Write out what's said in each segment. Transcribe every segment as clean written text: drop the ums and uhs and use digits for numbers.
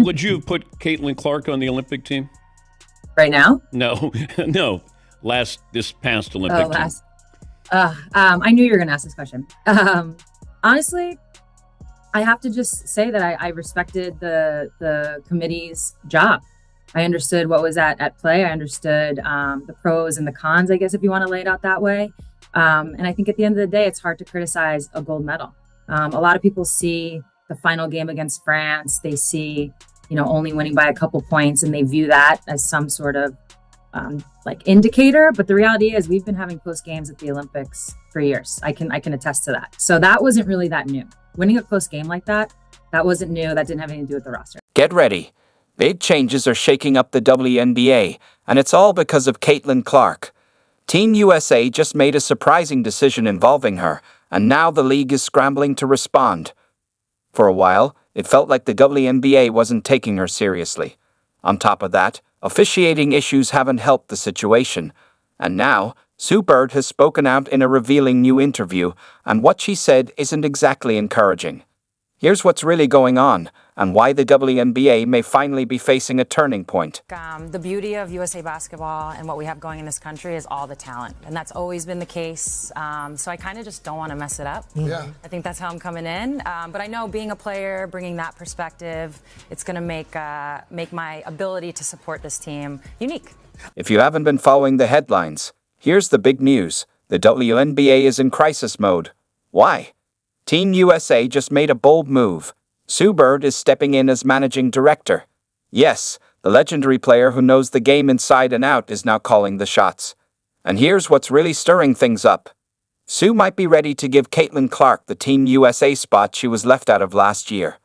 Would you put Caitlin Clark on the Olympic team? Right now? No, no. This past Olympic team. I knew you were going to ask this question. Honestly, I have to just say that I respected the committee's job. I understood what was at play. I understood the pros and the cons, I guess, if you want to lay it out that way. And I think at the end of the day, it's hard to criticize a gold medal. A lot of people see the final game against France. They see, only winning by a couple points, and they view that as some sort of indicator. But the reality is we've been having close games at the Olympics for years. I can attest to that. So that wasn't really that new. Winning a close game like that wasn't new. That didn't have anything to do with the roster. Get ready. Big changes are shaking up the WNBA, and it's all because of Caitlin Clark. Team USA just made a surprising decision involving her, and now the league is scrambling to respond. For a while, it felt like the WNBA wasn't taking her seriously. On top of that, officiating issues haven't helped the situation. And now, Sue Bird has spoken out in a revealing new interview, and what she said isn't exactly encouraging. Here's what's really going on, and why the WNBA may finally be facing a turning point. The beauty of USA basketball and what we have going in this country is all the talent, and that's always been the case. So I kind of just don't want to mess it up. Yeah. I think that's how I'm coming in. But I know being a player, bringing that perspective, it's going to make my ability to support this team unique. If you haven't been following the headlines, here's the big news. The WNBA is in crisis mode. Why? Team USA just made a bold move. Sue Bird is stepping in as managing director. Yes, the legendary player who knows the game inside and out is now calling the shots. And here's what's really stirring things up. Sue might be ready to give Caitlin Clark the Team USA spot she was left out of last year.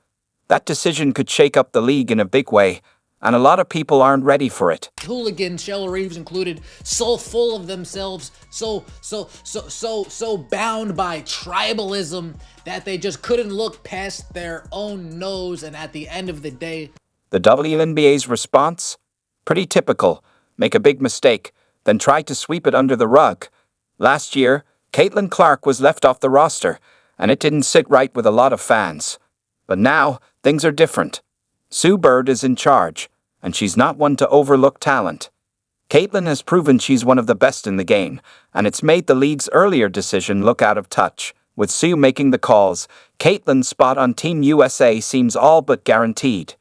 That decision could shake up the league in a big way, and a lot of people aren't ready for it. Hooligans, Cheryl Reeves included, so full of themselves, so bound by tribalism that they just couldn't look past their own nose. And at the end of the day, the WNBA's response? Pretty typical. Make a big mistake, then try to sweep it under the rug. Last year, Caitlin Clark was left off the roster, and it didn't sit right with a lot of fans. But now, things are different. Sue Bird is in charge, and she's not one to overlook talent. Caitlin has proven she's one of the best in the game, and it's made the league's earlier decision look out of touch. With Sue making the calls, Caitlin's spot on Team USA seems all but guaranteed.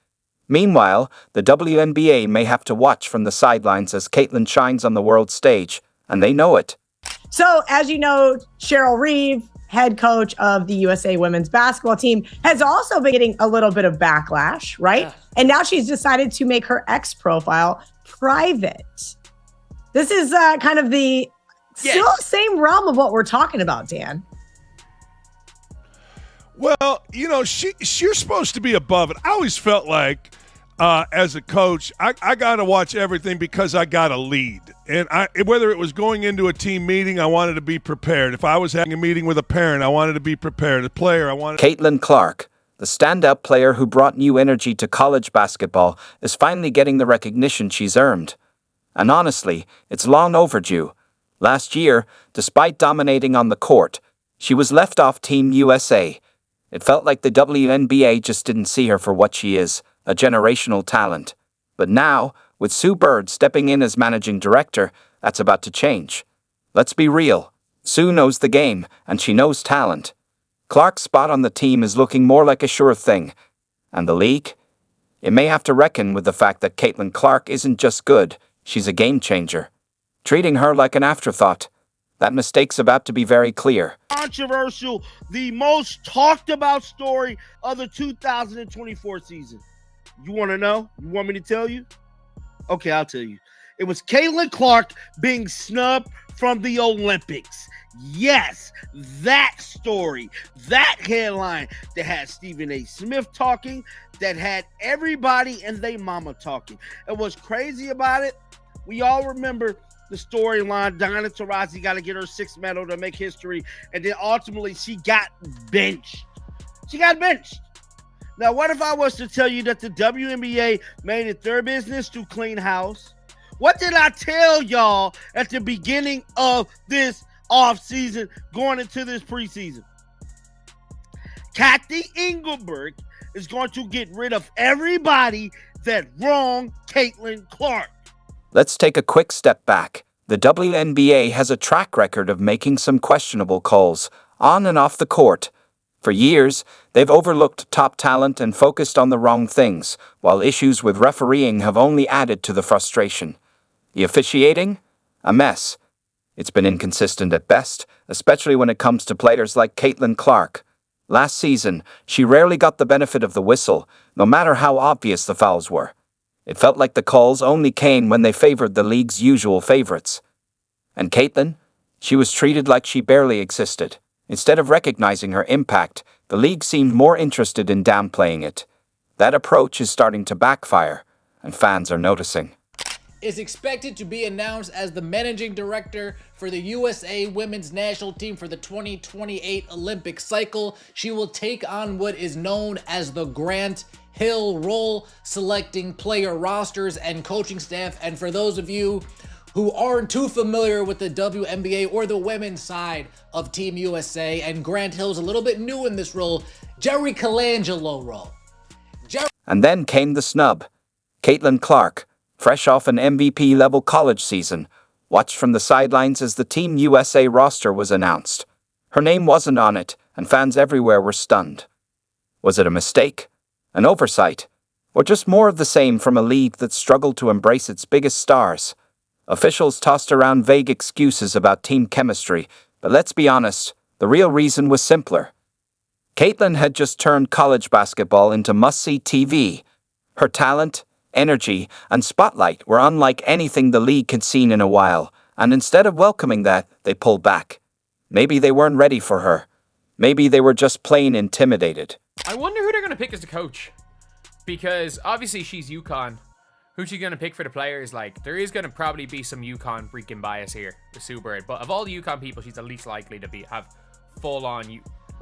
Meanwhile, the WNBA may have to watch from the sidelines as Caitlin shines on the world stage, and they know it. So, as you know, Cheryl Reeve, head coach of the USA women's basketball team, has also been getting a little bit of backlash, right? Yeah. And now she's decided to make her X profile private. This is kind of the still same realm of what we're talking about, Dan. Well, you're supposed to be above it. I always felt like as a coach, I got to watch everything because I got to lead. And whether it was going into a team meeting, I wanted to be prepared. If I was having a meeting with a parent, I wanted to be prepared. A player, I wanted. Caitlin Clark, the standout player who brought new energy to college basketball, is finally getting the recognition she's earned. And honestly, it's long overdue. Last year, despite dominating on the court, she was left off Team USA. It felt like the WNBA just didn't see her for what she is, a generational talent. But now, with Sue Bird stepping in as managing director, that's about to change. Let's be real. Sue knows the game, and she knows talent. Clark's spot on the team is looking more like a sure thing. And the league? It may have to reckon with the fact that Caitlin Clark isn't just good, she's a game changer. Treating her like an afterthought. That mistake's about to be very clear. Controversial, the most talked about story of the 2024 season. You want to know? You want me to tell you? Okay, I'll tell you. It was Caitlin Clark being snubbed from the Olympics. Yes, that story, that headline that had Stephen A. Smith talking, that had everybody and their mama talking. And what's crazy about it, we all remember the storyline. Diana Taurasi got to get her sixth medal to make history, and then ultimately she got benched. She got benched. Now, what if I was to tell you that the WNBA made it their business to clean house? What did I tell y'all at the beginning of this offseason going into this preseason? Kathy Engelberg is going to get rid of everybody that wronged Caitlin Clark. Let's take a quick step back. The WNBA has a track record of making some questionable calls, on and off the court. For years, they've overlooked top talent and focused on the wrong things, while issues with refereeing have only added to the frustration. The officiating? A mess. It's been inconsistent at best, especially when it comes to players like Caitlin Clark. Last season, she rarely got the benefit of the whistle, no matter how obvious the fouls were. It felt like the calls only came when they favored the league's usual favorites. And Caitlin? She was treated like she barely existed. Instead of recognizing her impact, the league seemed more interested in downplaying it. That approach is starting to backfire, and fans are noticing. Is expected to be announced as the managing director for the USA women's national team for the 2028 Olympic cycle. She will take on what is known as the Grant Hill role, selecting player rosters and coaching staff. And for those of you who aren't too familiar with the WNBA or the women's side of Team USA, and Grant Hill's a little bit new in this role, Jerry Colangelo role. And then came the snub. Caitlin Clark, fresh off an MVP-level college season, watched from the sidelines as the Team USA roster was announced. Her name wasn't on it, and fans everywhere were stunned. Was it a mistake? An oversight? Or just more of the same from a league that struggled to embrace its biggest stars? Officials tossed around vague excuses about team chemistry, but let's be honest, the real reason was simpler. Caitlin had just turned college basketball into must-see TV. Her talent, energy, and spotlight were unlike anything the league had seen in a while, and instead of welcoming that, they pulled back. Maybe they weren't ready for her. Maybe they were just plain intimidated. I wonder who they're going to pick as the coach. Because obviously she's UConn. Who's she going to pick for the players? Like, there is going to probably be some UConn freaking bias here with Sue Bird. But of all the UConn people, she's the least likely to have full-on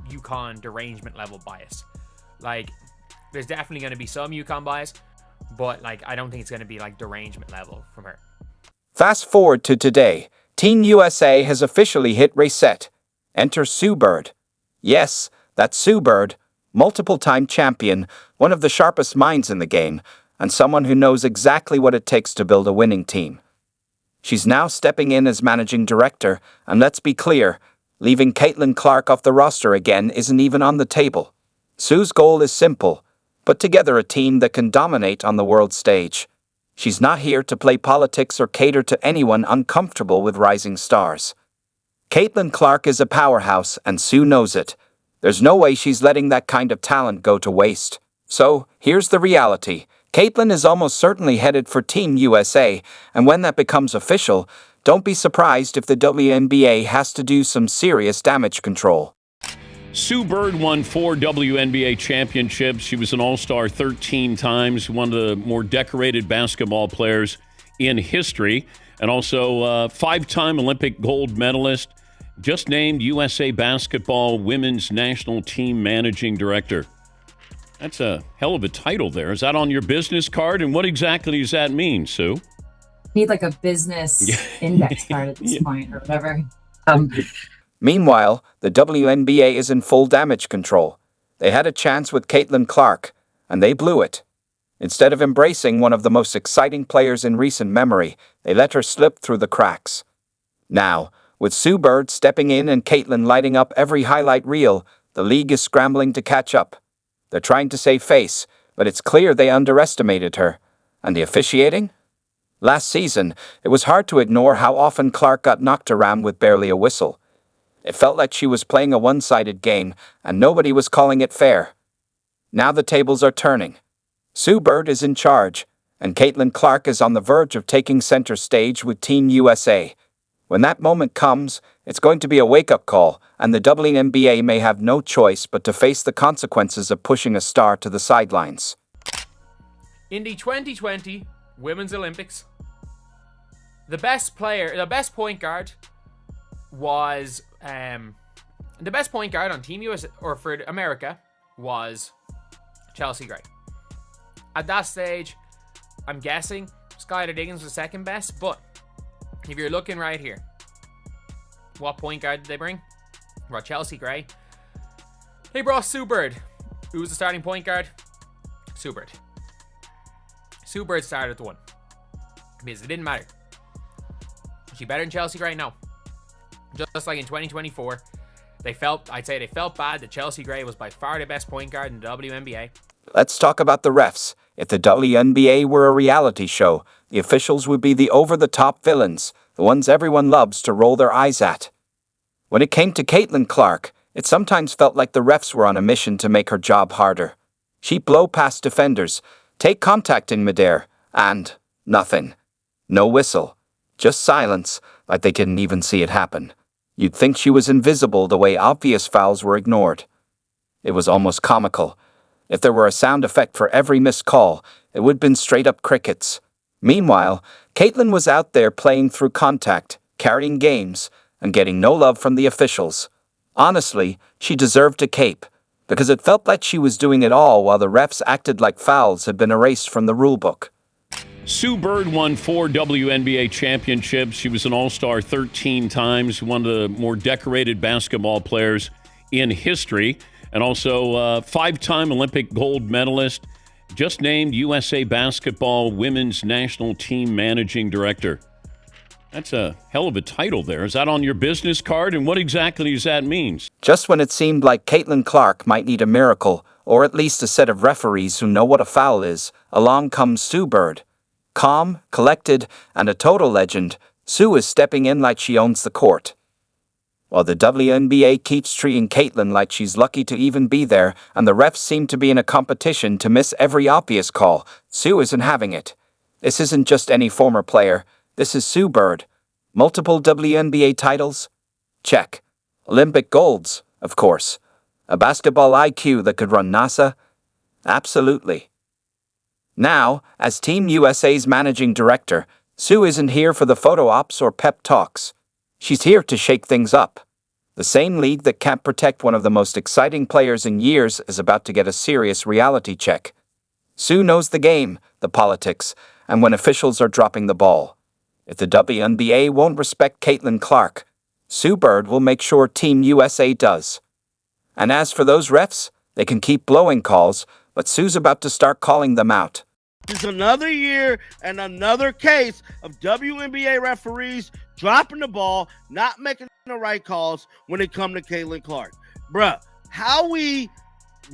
UConn derangement level bias. Like, there's definitely going to be some UConn bias. But, like, I don't think it's going to be, like, derangement level from her. Fast forward to today. Team USA has officially hit reset. Enter Sue Bird. Yes, that's Sue Bird, multiple-time champion, one of the sharpest minds in the game, and someone who knows exactly what it takes to build a winning team. She's now stepping in as managing director, and let's be clear, leaving Caitlin Clark off the roster again isn't even on the table. Sue's goal is simple: put together a team that can dominate on the world stage. She's not here to play politics or cater to anyone uncomfortable with rising stars. Caitlin Clark is a powerhouse, and Sue knows it. There's no way she's letting that kind of talent go to waste. So, here's the reality. Caitlin is almost certainly headed for Team USA, and when that becomes official, don't be surprised if the WNBA has to do some serious damage control. Sue Bird won 4 WNBA championships. She was an All-Star 13 times, one of the more decorated basketball players in history, and also 5-time Olympic gold medalist, just named USA Basketball Women's National Team Managing Director. That's a hell of a title there. Is that on your business card? And what exactly does that mean, Sue? Need like a business index card at this point or whatever. Meanwhile, the WNBA is in full damage control. They had a chance with Caitlin Clark, and they blew it. Instead of embracing one of the most exciting players in recent memory, they let her slip through the cracks. Now, with Sue Bird stepping in and Caitlin lighting up every highlight reel, the league is scrambling to catch up. They're trying to save face, but it's clear they underestimated her. And the officiating? Last season, it was hard to ignore how often Clark got knocked around with barely a whistle. It felt like she was playing a one-sided game, and nobody was calling it fair. Now the tables are turning. Sue Bird is in charge, and Caitlin Clark is on the verge of taking center stage with Team USA. When that moment comes, it's going to be a wake-up call, and the WNBA may have no choice but to face the consequences of pushing a star to the sidelines. In the 2020 Women's Olympics, the best point guard was the best point guard on Team USA or for America was Chelsea Gray. At that stage, I'm guessing Skylar Diggins was second best, but if you're looking right here, what point guard did they bring? They brought Chelsea Gray. They brought Sue Bird. Who was the starting point guard? Sue Bird. Sue Bird started at the 1. Because it didn't matter. Was she better than Chelsea Gray? No. Just like in 2024, I'd say they felt bad that Chelsea Gray was by far the best point guard in the WNBA. Let's talk about the refs. If the WNBA were a reality show, the officials would be the over-the-top villains, the ones everyone loves to roll their eyes at. When it came to Caitlin Clark, it sometimes felt like the refs were on a mission to make her job harder. She'd blow past defenders, take contact in midair, and nothing. No whistle. Just silence, like they didn't even see it happen. You'd think she was invisible the way obvious fouls were ignored. It was almost comical. If there were a sound effect for every missed call, it would have been straight-up crickets. Meanwhile, Caitlin was out there playing through contact, carrying games, and getting no love from the officials. Honestly, she deserved a cape, because it felt like she was doing it all while the refs acted like fouls had been erased from the rulebook. Sue Bird won 4 WNBA championships. She was an All-Star 13 times, one of the more decorated basketball players in history, and also a 5-time Olympic gold medalist, just named USA Basketball Women's National Team Managing Director. That's a hell of a title there. Is that on your business card? And what exactly does that mean? Just when it seemed like Caitlin Clark might need a miracle, or at least a set of referees who know what a foul is, along comes Sue Bird. Calm, collected, and a total legend, Sue is stepping in like she owns the court. While the WNBA keeps treating Caitlin like she's lucky to even be there, and the refs seem to be in a competition to miss every obvious call, Sue isn't having it. This isn't just any former player. This is Sue Bird. Multiple WNBA titles? Check. Olympic golds, of course. A basketball IQ that could run NASA? Absolutely. Now, as Team USA's managing director, Sue isn't here for the photo ops or pep talks. She's here to shake things up. The same league that can't protect one of the most exciting players in years is about to get a serious reality check. Sue knows the game, the politics, and when officials are dropping the ball. If the WNBA won't respect Caitlin Clark, Sue Bird will make sure Team USA does. And as for those refs, they can keep blowing calls, but Sue's about to start calling them out. It's another year and another case of WNBA referees dropping the ball, not making the right calls when it comes to Caitlin Clark. Bruh, how we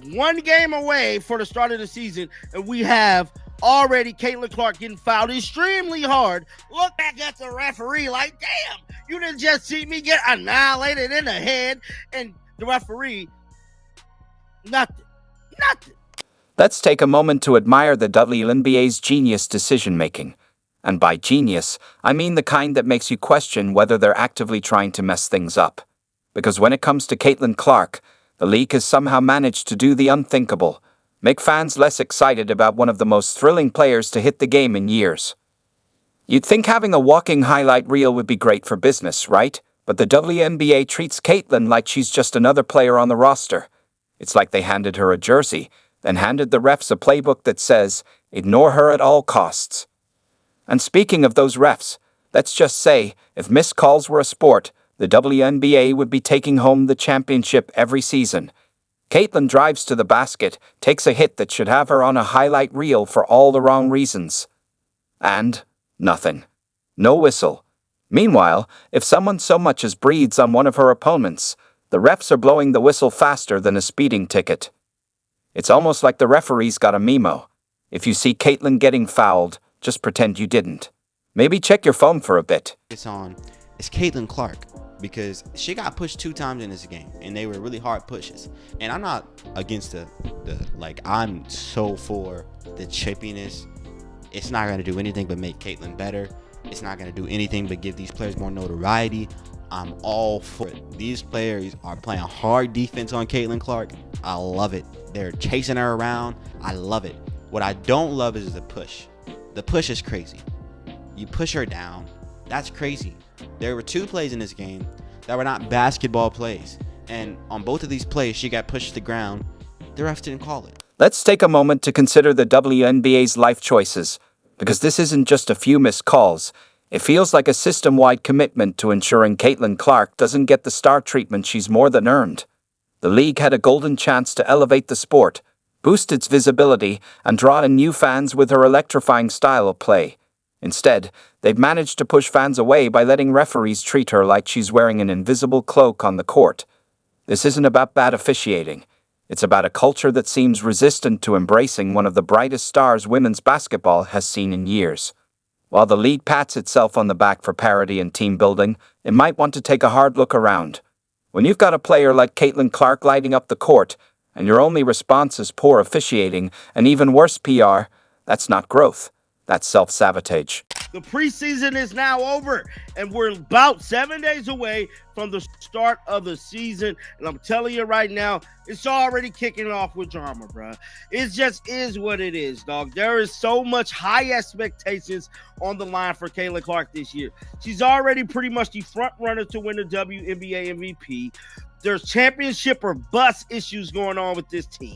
one game away for the start of the season and we have already Caitlin Clark getting fouled extremely hard. Look back at the referee like, damn, you didn't just see me get annihilated in the head, and the referee, nothing. Let's take a moment to admire the WNBA's genius decision-making. And by genius, I mean the kind that makes you question whether they're actively trying to mess things up. Because when it comes to Caitlin Clark, the league has somehow managed to do the unthinkable, make fans less excited about one of the most thrilling players to hit the game in years. You'd think having a walking highlight reel would be great for business, right? But the WNBA treats Caitlin like she's just another player on the roster. It's like they handed her a jersey, then handed the refs a playbook that says, ignore her at all costs. And speaking of those refs, let's just say, if missed calls were a sport, the WNBA would be taking home the championship every season. Caitlin drives to the basket, takes a hit that should have her on a highlight reel for all the wrong reasons. And nothing. No whistle. Meanwhile, if someone so much as breathes on one of her opponents, the refs are blowing the whistle faster than a speeding ticket. It's almost like the referees got a memo. If you see Caitlin getting fouled, just pretend you didn't. Maybe check your phone for a bit. It's Caitlin Clark, because she got pushed 2 times in this game, and they were really hard pushes. And I'm not against I'm so for the chippiness. It's not going to do anything but make Caitlin better. It's not going to do anything but give these players more notoriety. I'm all for it. These players are playing hard defense on Caitlin Clark. I love it. They're chasing her around. I love it. What I don't love is the push. The push is crazy. You push her down. That's crazy. There were 2 plays in this game that were not basketball plays. And on both of these plays, she got pushed to the ground. The refs didn't call it. Let's take a moment to consider the WNBA's life choices, because this isn't just a few missed calls. It feels like a system-wide commitment to ensuring Caitlin Clark doesn't get the star treatment she's more than earned. The league had a golden chance to elevate the sport, boost its visibility, and draw in new fans with her electrifying style of play. Instead, they've managed to push fans away by letting referees treat her like she's wearing an invisible cloak on the court. This isn't about bad officiating. It's about a culture that seems resistant to embracing one of the brightest stars women's basketball has seen in years. While the league pats itself on the back for parity and team building, it might want to take a hard look around. When you've got a player like Caitlin Clark lighting up the court, and your only response is poor officiating and even worse PR, that's not growth. That's self-sabotage. The preseason is now over, and we're about 7 days away from the start of the season. And I'm telling you right now, it's already kicking off with drama, bro. It just is what it is, dog. There is so much high expectations on the line for Caitlin Clark this year. She's already pretty much the front runner to win the WNBA MVP. There's championship or bust issues going on with this team.